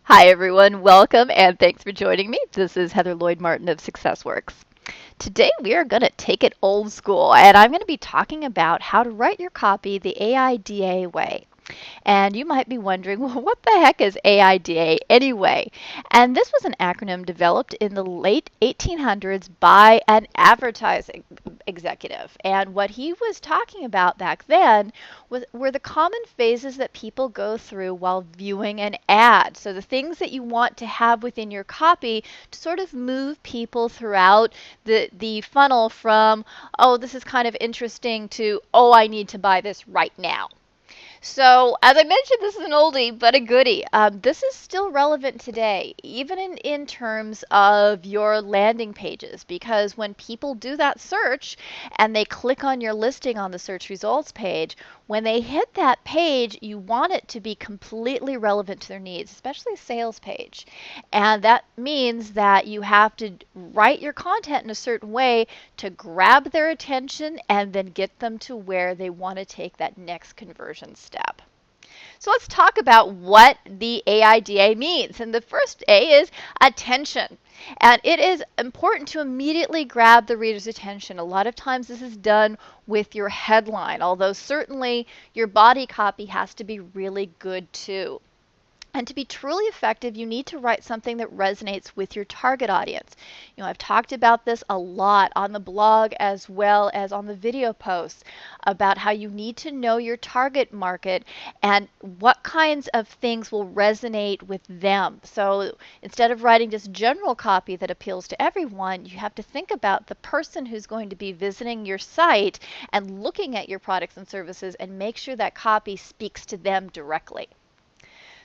Hi, everyone. Welcome and thanks for joining me. This is Heather Lloyd Martin of SuccessWorks. Today, we are going to take it old school, and I'm going to be talking about how to write your copy the AIDA way. And you might be wondering, well, what the heck is AIDA anyway? And this was an acronym developed in the late 1800s by an advertising executive. And what he was talking about back then were the common phases that people go through while viewing an ad. So the things that you want to have within your copy to sort of move people throughout the funnel from, oh, this is kind of interesting to, oh, I need to buy this right now. So, as I mentioned, this is an oldie but a goodie. This is still relevant today, even in terms of your landing pages, because when people do that search and they click on your listing on the search results page, when they hit that page, you want it to be completely relevant to their needs, especially a sales page. And that means that you have to write your content in a certain way to grab their attention and then get them to where they want to take that next conversion step. So let's talk about what the AIDA means. And the first A is attention. And it is important to immediately grab the reader's attention. A lot of times this is done with your headline, although certainly your body copy has to be really good too. And to be truly effective, you need to write something that resonates with your target audience. You know, I've talked about this a lot on the blog as well as on the video posts about how you need to know your target market and what kinds of things will resonate with them. So instead of writing just general copy that appeals to everyone, you have to think about the person who's going to be visiting your site and looking at your products and services and make sure that copy speaks to them directly.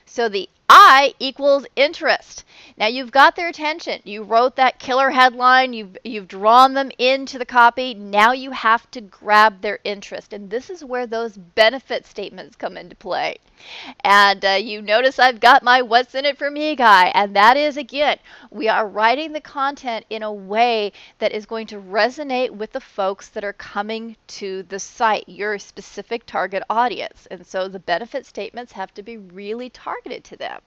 So the I equals interest. Now you've got their attention. You wrote that killer headline. You've drawn them into the copy. Now you have to grab their interest. And this is where those benefit statements come into play. And you notice I've got my what's in it for me guy. And that is, again, we are writing the content in a way that is going to resonate with the folks that are coming to the site, your specific target audience. And so the benefit statements have to be really targeted to them.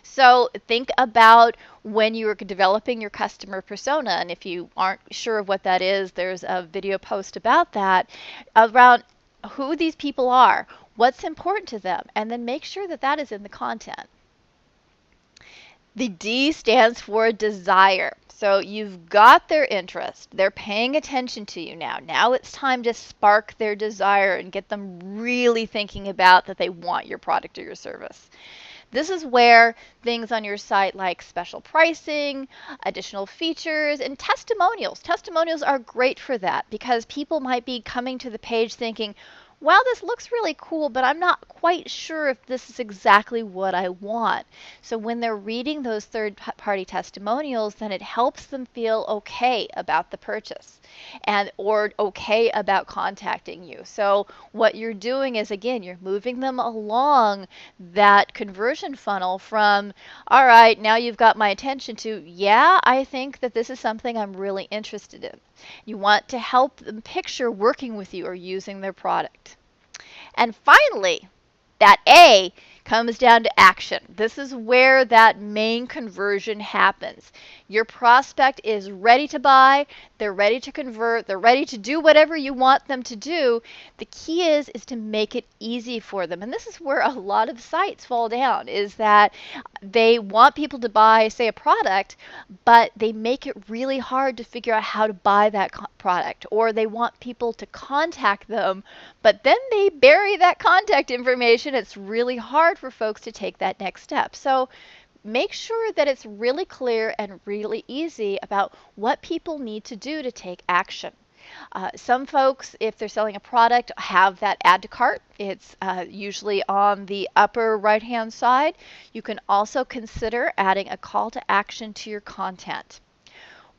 So think about when you are developing your customer persona, and if you aren't sure of what that is, there's a video post about that, around who these people are, what's important to them, and then make sure that that is in the content. The D stands for desire. So you've got their interest. They're paying attention to you now. Now it's time to spark their desire and get them really thinking about that they want your product or your service. This is where things on your site like special pricing, additional features, and testimonials. Testimonials are great for that because people might be coming to the page thinking, wow, this looks really cool, but I'm not quite sure if this is exactly what I want. So when they're reading those third-party testimonials, then it helps them feel okay about the purchase and or okay about contacting you. So what you're doing is, again, you're moving them along that conversion funnel from, all right, now you've got my attention, to, yeah, I think that this is something I'm really interested in. You want to help them picture working with you or using their product. And finally, that A comes down to action. This is where that main conversion happens. Your prospect is ready to buy, they're ready to convert, they're ready to do whatever you want them to do. The key is to make it easy for them. And this is where a lot of sites fall down, is that they want people to buy, say, a product, but they make it really hard to figure out how to buy that product, or they want people to contact them, but then they bury that contact information. It's really hard for folks to take that next step. So make sure that it's really clear and really easy about what people need to do to take action. Some folks, if they're selling a product, have that add to cart. It's usually on the upper right-hand side. You can also consider adding a call to action to your content.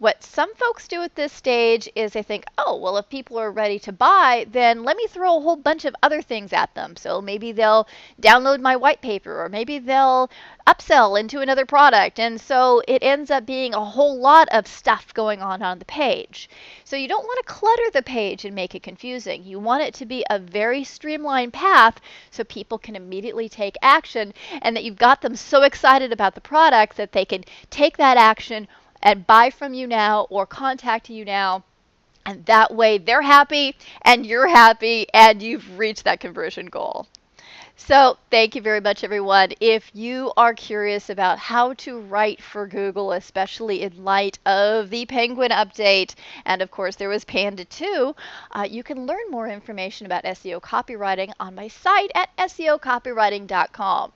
What some folks do at this stage is they think, oh, well, if people are ready to buy, then let me throw a whole bunch of other things at them. So maybe they'll download my white paper, or maybe they'll upsell into another product. And so it ends up being a whole lot of stuff going on the page. So you don't want to clutter the page and make it confusing. You want it to be a very streamlined path so people can immediately take action, and that you've got them so excited about the product that they can take that action and buy from you now or contact you now. And that way they're happy and you're happy and you've reached that conversion goal. So thank you very much, everyone. If you are curious about how to write for Google, especially in light of the Penguin update, and of course there was Panda 2, you can learn more information about SEO copywriting on my site at SEOcopywriting.com.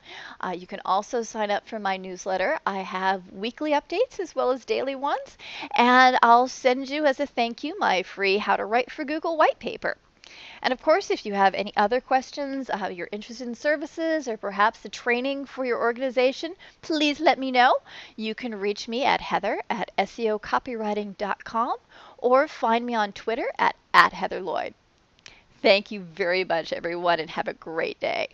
You can also sign up for my newsletter. I have weekly updates as well as daily ones, and I'll send you as a thank you my free How to Write for Google white paper. And of course, if you have any other questions, you're interested in services, or perhaps the training for your organization, please let me know. You can reach me at heather@seocopywriting.com or find me on Twitter at @heatherlloyd. Thank you very much, everyone, and have a great day.